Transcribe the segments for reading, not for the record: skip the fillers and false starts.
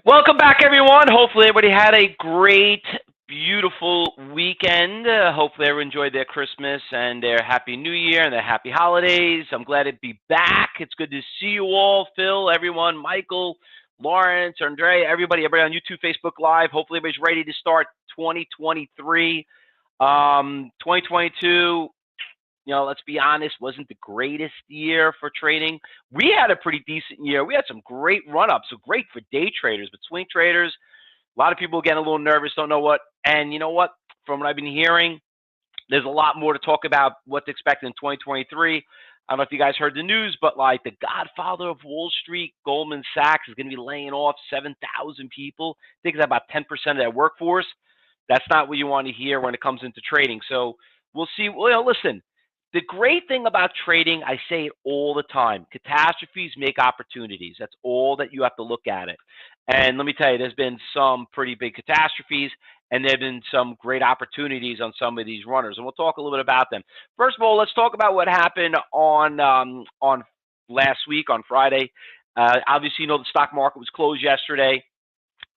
Welcome back, everyone. Hopefully everybody had a great, beautiful weekend. Hopefully everyone enjoyed their Christmas and their Happy New Year and their happy holidays. I'm glad to be back. It's good to see you all. Phil, everyone, Michael, Lawrence, Andre, everybody on YouTube, Facebook Live. Hopefully everybody's ready to start 2023. 2022, let's be honest, wasn't the greatest year for trading. We had a pretty decent year. We had some great run-ups, so great for day traders, but swing traders, a lot of people getting a little nervous, don't know what. And you know what? From what I've been hearing, there's a lot more to talk about what to expect in 2023. I don't know if you guys heard the news, but like the godfather of Wall Street, Goldman Sachs, is going to be laying off 7,000 people. I think it's about 10% of their workforce. That's not what you want to hear when it comes into trading. So we'll see. Well, listen. The great thing about trading, I say it all the time, catastrophes make opportunities. That's all that you have to look at it. And let me tell you, there's been some pretty big catastrophes, and there have been some great opportunities on some of these runners. And we'll talk a little bit about them. First of all, let's talk about what happened on last week, on Friday. Obviously, the stock market was closed yesterday.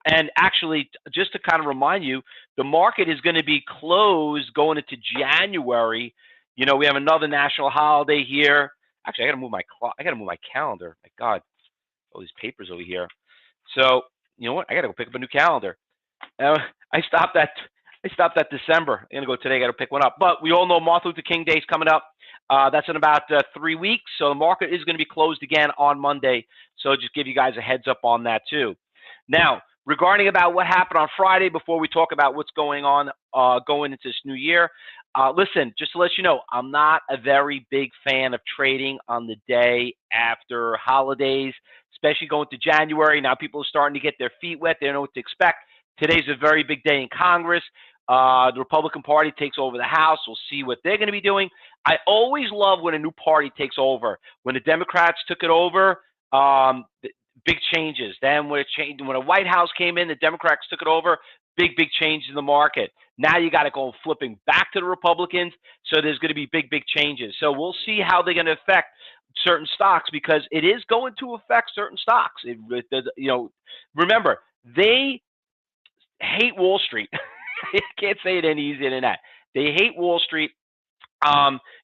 And actually, just to kind of remind you, the market is going to be closed going into January. We have another national holiday here. Actually, I got to move my calendar. My God, all these papers over here. So, you know what? I got to go pick up a new calendar. I stopped at December. I'm gonna go today. I got to pick one up. But we all know Martin Luther King Day is coming up. That's in about 3 weeks. So the market is going to be closed again on Monday. So just give you guys a heads up on that too. Now, regarding about what happened on Friday, before we talk about what's going on going into this new year, listen, just to let you know, I'm not a very big fan of trading on the day after holidays, especially going to January. Now people are starting to get their feet wet. They don't know what to expect. Today's a very big day in Congress. The Republican Party takes over the House. We'll see what they're going to be doing. I always love when a new party takes over. When the Democrats took it over, big changes. Then when a White House came in, the Democrats took it over, big changes in the market. Now you got to go flipping back to the Republicans. So there's going to be big changes. So we'll see how they're going to affect certain stocks, because it is going to affect certain stocks. Remember, they hate Wall Street. I can't say it any easier than that. They hate Wall Street.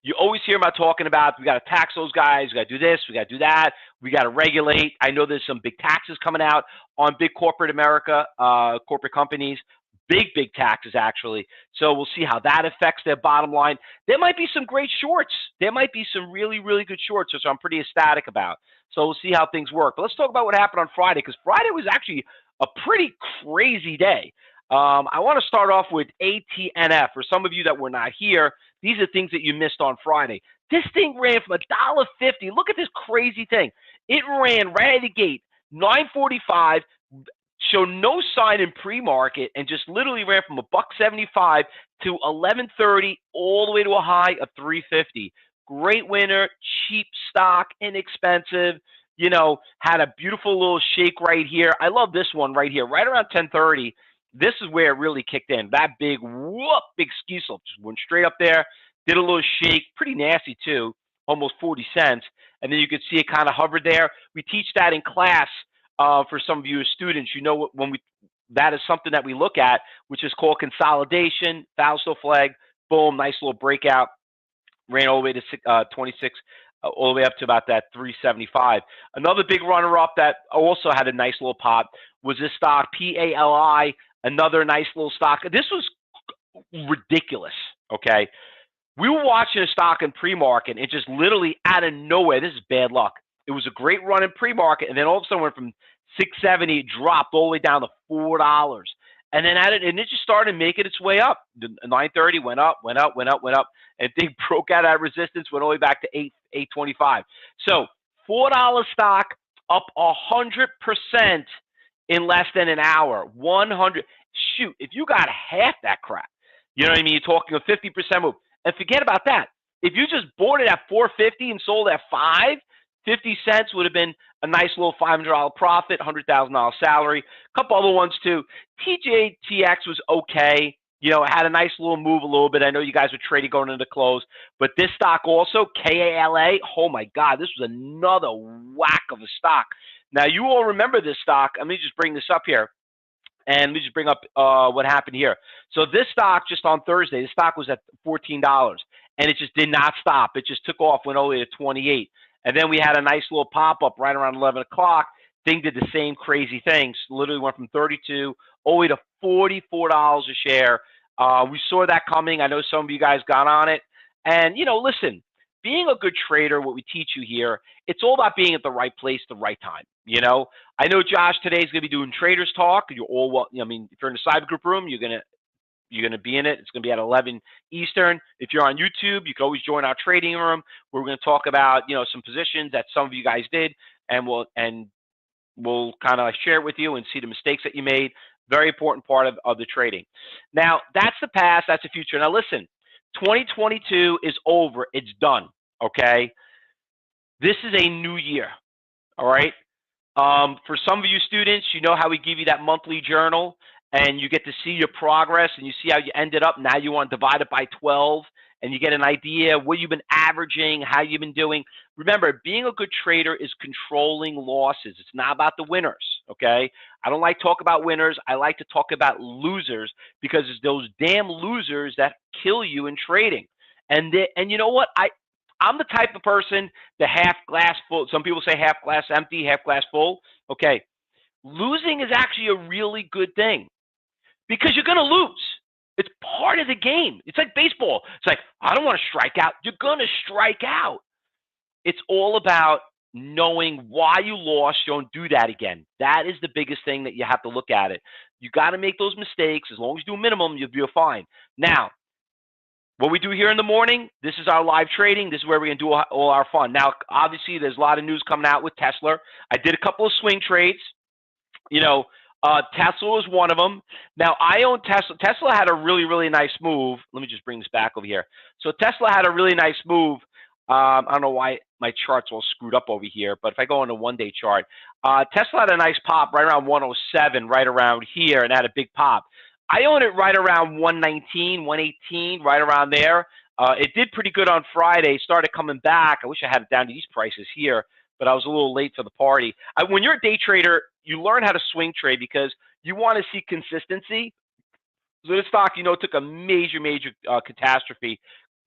You always hear about talking about, we got to tax those guys, we got to do this, we got to do that, we got to regulate. I know there's some big taxes coming out on big corporate America, corporate companies, big taxes actually. So we'll see how that affects their bottom line. There might be some great shorts. There might be some really good shorts, which I'm pretty ecstatic about. So we'll see how things work. But let's talk about what happened on Friday, because Friday was actually a pretty crazy day. I want to start off with ATNF. For some of you that were not here, these are things that you missed on Friday. This thing ran from $1.50. Look at this crazy thing. It ran right at the gate, $9.45, showed no sign in pre-market, and just literally ran from $1.75 to $11.30, all the way to a high of $3.50. Great winner, cheap stock, inexpensive. Had a beautiful little shake right here. I love this one right here, right around 10:30. This is where it really kicked in. That big ski slope just went straight up there, did a little shake, pretty nasty too, almost 40 cents. And then you could see it kind of hovered there. We teach that in class for some of you as students. That is something that we look at, which is called consolidation, Fausto flag, boom, nice little breakout. Ran all the way to 26, all the way up to about that 375. Another big runner-up that also had a nice little pop was this stock, PALI. Another nice little stock. This was ridiculous, okay? We were watching a stock in pre-market, and just literally out of nowhere, this is bad luck. It was a great run in pre-market, and then all of a sudden went from $6.70, dropped all the way down to $4. And then it just started making its way up. The 930 went up, and thing broke out of resistance, went all the way back to 825. So $4 stock up 100% in less than an hour. 100. Shoot, if you got half that crap, you know what I mean? You're talking a 50% move. And forget about that. If you just bought it at $4.50 and sold at $5, 50 cents would have been a nice little $500 profit, $100,000 salary. A couple other ones too. TJTX was okay. You know, it had a nice little move a little bit. I know you guys were trading going into the close. But this stock also, KALA, oh my God, this was another whack of a stock. Now, you all remember this stock. Let me just bring this up here. And let me just bring up what happened here. So this stock, just on Thursday, the stock was at $14. And it just did not stop. It just took off, went all the way to 28. And then we had a nice little pop-up right around 11 o'clock. Thing did the same crazy things. Literally went from 32 all the way to $44 a share. We saw that coming. I know some of you guys got on it. And, you know, listen, being a good trader, what we teach you here, it's all about being at the right place, the right time. You know, I know Josh today is going to be doing Traders Talk. You're all, well, I mean, if you're in the cyber group room, you're going to be in it. It's going to be at 11 Eastern. If you're on YouTube, you can always join our trading room. We're going to talk about, you know, some positions that some of you guys did, and we'll kind of share it with you and see the mistakes that you made. Very important part of the trading. Now, that's the past. That's the future. Now, listen, 2022 is over. It's done, okay? This is a new year, all right? For some of you students, you know how we give you that monthly journal, and you get to see your progress, and you see how you ended up. Now you want to divide it by 12, and you get an idea what you've been averaging, how you've been doing. Remember, being a good trader is controlling losses. It's not about the winners, okay? I don't like to talk about winners. I like to talk about losers, because it's those damn losers that kill you in trading. And you know what? I'm the type of person, the half glass full. Some people say half glass empty, half glass full. Okay, losing is actually a really good thing, because you're going to lose. It's part of the game. It's like baseball. It's like, I don't want to strike out. You're going to strike out. It's all about knowing why you lost. You don't do that again. That is the biggest thing that you have to look at it. You got to make those mistakes. As long as you do a minimum, you'll be fine. Now, what we do here in the morning, this is our live trading. This is where we're going to do all our fun. Now, obviously, there's a lot of news coming out with Tesla. I did a couple of swing trades. You know, Tesla was one of them. Now, I own Tesla. Tesla had a really, really nice move. Let me just bring this back over here. So Tesla had a really nice move. I don't know why my chart's all screwed up over here, but if I go on a one-day chart, Tesla had a nice pop right around 107, right around here, and had a big pop. I own it right around 119, 118, right around there. It did pretty good on Friday, started coming back. I wish I had it down to these prices here, but I was a little late for the party. When you're a day trader, you learn how to swing trade because you want to see consistency. So this stock, you know, took a major catastrophe,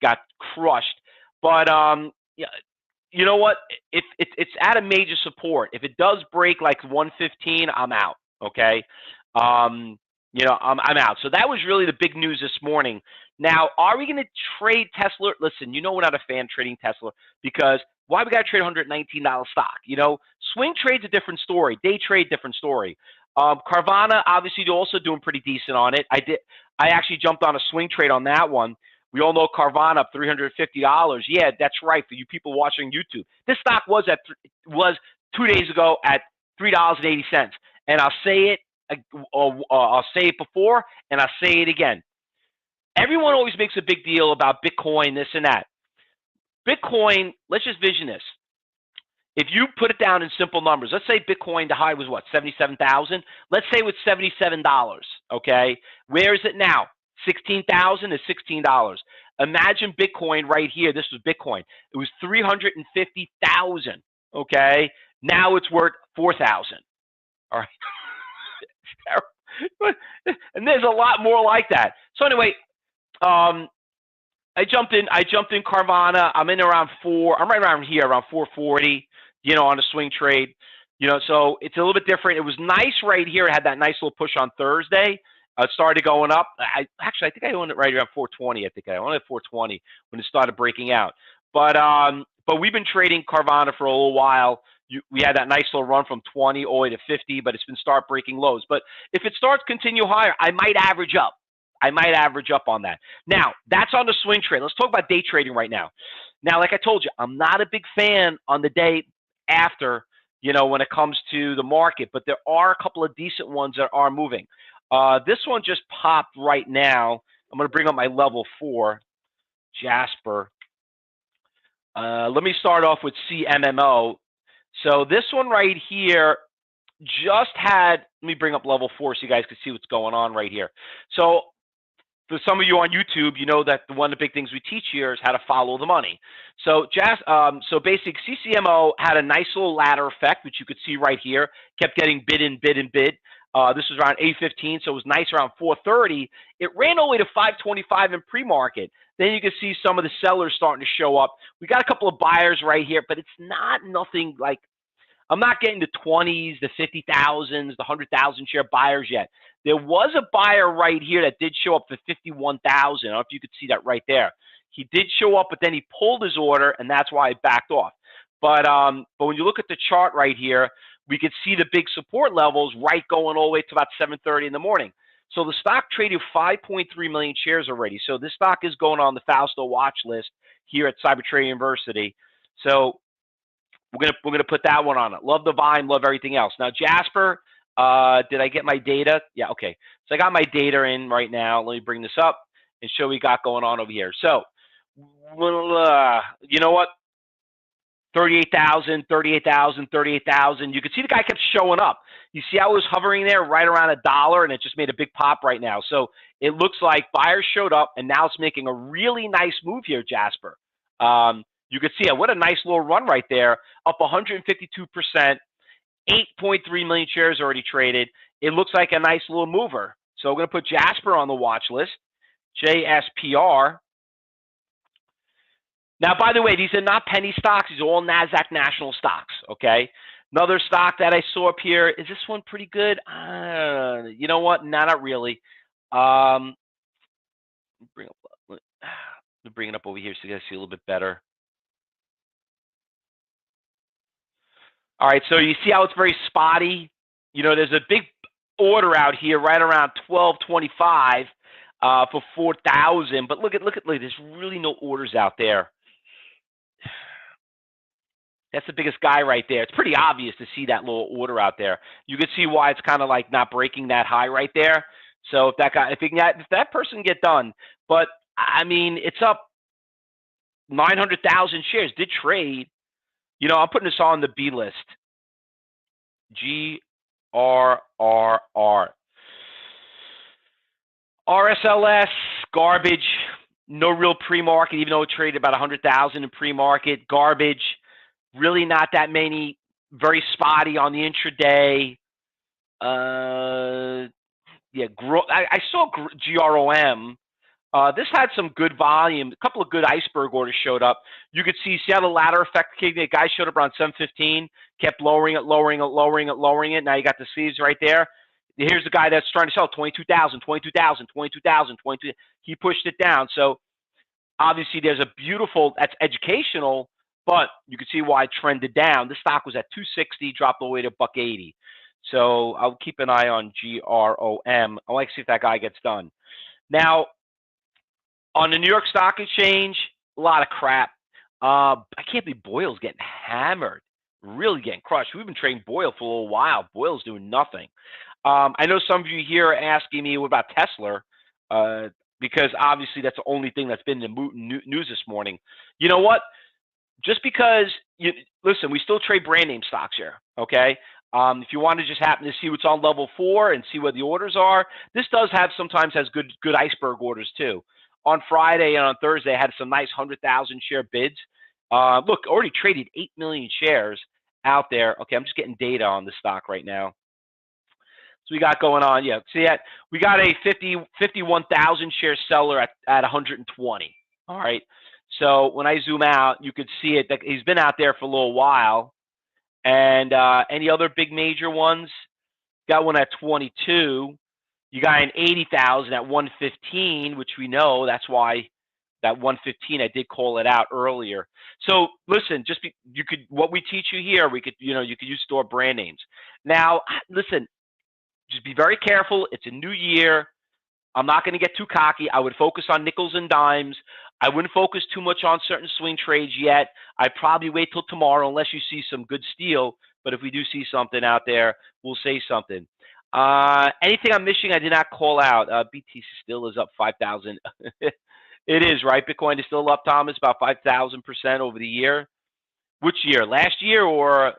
got crushed. But yeah, you know what? It's at a major support. If it does break like 115, I'm out. Okay. You know, I'm out. So that was really the big news this morning. Now, are we going to trade Tesla? Listen, you know we're not a fan trading Tesla, because why we got to trade $119 stock? You know, swing trade's a different story. Day trade, different story. Carvana, obviously, you're also doing pretty decent on it. I actually jumped on a swing trade on that one. We all know Carvana up $350. Yeah, that's right. For you people watching YouTube, this stock was 2 days ago at $3.80, and I'll say it. I'll say it before, and I'll say it again. Everyone always makes a big deal about Bitcoin, this and that. Bitcoin, let's just vision this. If you put it down in simple numbers, let's say Bitcoin, the high was what, 77,000? Let's say it was $77, okay? Where is it now? 16,000 is $16. Imagine Bitcoin right here. This was Bitcoin. It was 350,000, okay? Now it's worth 4,000, all right? And there's a lot more like that. So anyway, I jumped in Carvana. I'm in around I'm right around here, around 440, you know, on a swing trade. You know, so it's a little bit different. It was nice right here. It had that nice little push on Thursday. It started going up. I think I owned it right around 420. I think I owned it at 420 when it started breaking out. But we've been trading Carvana for a little while. We had that nice little run from 20 all the way to 50, but it's been start breaking lows. But if it starts continue higher, I might average up. I might average up on that. Now, that's on the swing trade. Let's talk about day trading right now. Now, like I told you, I'm not a big fan on the day after, you know, when it comes to the market, but there are a couple of decent ones that are moving. This one just popped right now. I'm going to bring up my level 4, JSPR. Let me start off with CMMO. So this one right here just had, let me bring up level 4 so you guys can see what's going on right here. So for some of you on YouTube, you know that one of the big things we teach here is how to follow the money. So so basically CCMO had a nice little ladder effect, which you could see right here, kept getting bid and bid and bid. This was around 8:15, so it was nice around 4:30. It ran all the way to 5:25 in pre-market. Then you can see some of the sellers starting to show up. We got a couple of buyers right here, but it's not nothing like, I'm not getting the 20s, the 50,000s, the 100,000 share buyers yet. There was a buyer right here that did show up for 51,000. I don't know if you could see that right there. He did show up, but then he pulled his order, and that's why it backed off. But when you look at the chart right here, we could see the big support levels right going all the way to about 7:30 in the morning. So the stock traded 5.3 million shares already. So this stock is going on the Fausto watch list here at Cyber Trading University. So we're gonna put that one on it. Love the Vine, love everything else. Now JSPR, did I get my data? Yeah, okay. So I got my data in right now. Let me bring this up and show what we got going on over here. So, you know what? 38,000, 38,000, 38,000. You can see the guy kept showing up. You see how it was hovering there right around $1, and it just made a big pop right now. So it looks like buyers showed up, and now it's making a really nice move here, JSPR. You can see it. What a nice little run right there, up 152%, 8.3 million shares already traded. It looks like a nice little mover. So we're going to put JSPR on the watch list, JSPR. Now, by the way, these are not penny stocks. These are all NASDAQ national stocks, okay? Another stock that I saw up here, is this one pretty good? You know what? No, not really. Let me bring it up over here so you guys see a little bit better. All right, so you see how it's very spotty? You know, there's a big order out here right around 12.25 for 4,000. But look, there's really no orders out there. That's the biggest guy right there. It's pretty obvious to see that little order out there. You can see why it's kind of like not breaking that high right there. So if that guy, if that person can get done, but I mean, it's up 900,000 shares. Did trade. You know, I'm putting this on the B list. GRRR. RSLS, garbage. No real pre-market, even though it traded about 100,000 in pre-market. Garbage. Really not that many. Very spotty on the intraday. Yeah, I saw GROM. This had some good volume. A couple of good iceberg orders showed up. You could see how the ladder effect came. The guy showed up around 7:15, kept lowering it. Now you got the sleeves right there. Here's the guy that's trying to sell 22,000, 22,000, 22,000, 22,000. He pushed it down. So obviously there's a beautiful, that's educational, but you can see why it trended down. The stock was at 260, dropped all the way to $180. So I'll keep an eye on GROM. I like to see if that guy gets done. Now, on the New York Stock Exchange, a lot of crap. I can't believe Boyle's getting hammered, really getting crushed. We've been trading Boyle for a little while. Boyle's doing nothing. I know some of you here are asking me, what about Tesla? Because obviously that's the only thing that's been in the news this morning. You know what? Just because, listen, we still trade brand name stocks here, okay? If you want to just happen to see what's on level 4 and see where the orders are, this does have sometimes has good iceberg orders too. On Friday and on Thursday, I had some nice 100,000 share bids. Look, already traded 8 million shares out there. Okay, I'm just getting data on the stock right now. So we got going on, yeah. See that we got a 51,000 share seller at 120. All right. So when I zoom out, you could see it. That he's been out there for a little while. And any other big major ones? Got one at 22. You got an 80,000 at 115, which we know that's why that 115 I did call it out earlier. So listen, what we teach you here, you could use store brand names. Now listen, just be very careful. It's a new year. I'm not going to get too cocky. I would focus on nickels and dimes. I wouldn't focus too much on certain swing trades yet. I'd probably wait till tomorrow unless you see some good steal. But if we do see something out there, we'll say something. Anything I'm missing, I did not call out. BTC still is up 5,000. It is, right? Bitcoin is still up, Thomas, about 5,000% over the year. Which year? Last year or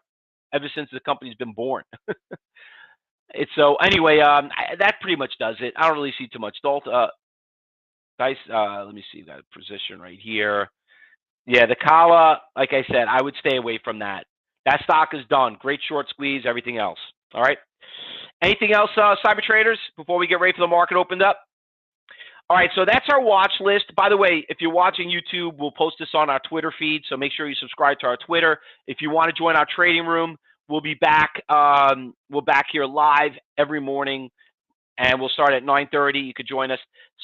ever since the company's been born? So anyway, that pretty much does it. I don't really see too much. Guys, let me see that position right here. Yeah, the Kala, like I said, I would stay away from that. That stock is done. Great short squeeze, everything else. All right. Anything else, cyber traders, before we get ready for the market opened up? All right, so that's our watch list. By the way, if you're watching YouTube, we'll post this on our Twitter feed, so make sure you subscribe to our Twitter. If you want to join our trading room, we'll be back. We're back here live every morning, and we'll start at 9:30. You could join us.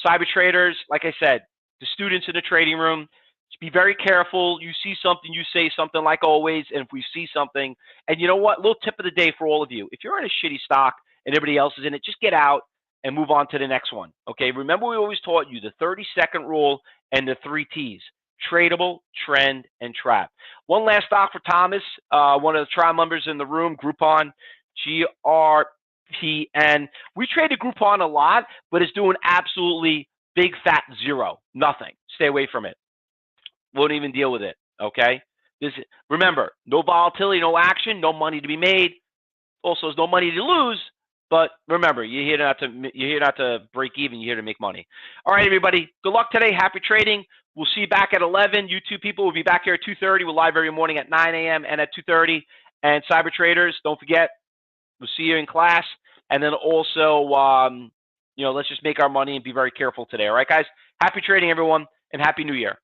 Cyber traders, like I said, the students in the trading room, just be very careful. You see something, you say something, like always. And if we see something, and you know what, little tip of the day for all of you: if you're in a shitty stock and everybody else is in it, just get out and move on to the next one. Okay, remember we always taught you the 30-second rule and the 3 T's: tradable, trend, and trap. One last stock for Thomas, one of the trial members in the room, Groupon, GRPN. We traded Groupon a lot, but it's doing absolutely big fat zero, nothing. Stay away from it. Won't even deal with it. Okay. Remember, no volatility, no action, no money to be made. Also, there's no money to lose. But remember, you're here not to break even. You're here to make money. All right, everybody. Good luck today. Happy trading. We'll see you back at 11. YouTube people will be back here at 2:30. We're live every morning at 9 a.m. and at 2:30. And cyber traders, don't forget, we'll see you in class. And then also, let's just make our money and be very careful today. All right, guys. Happy trading, everyone, and Happy New Year.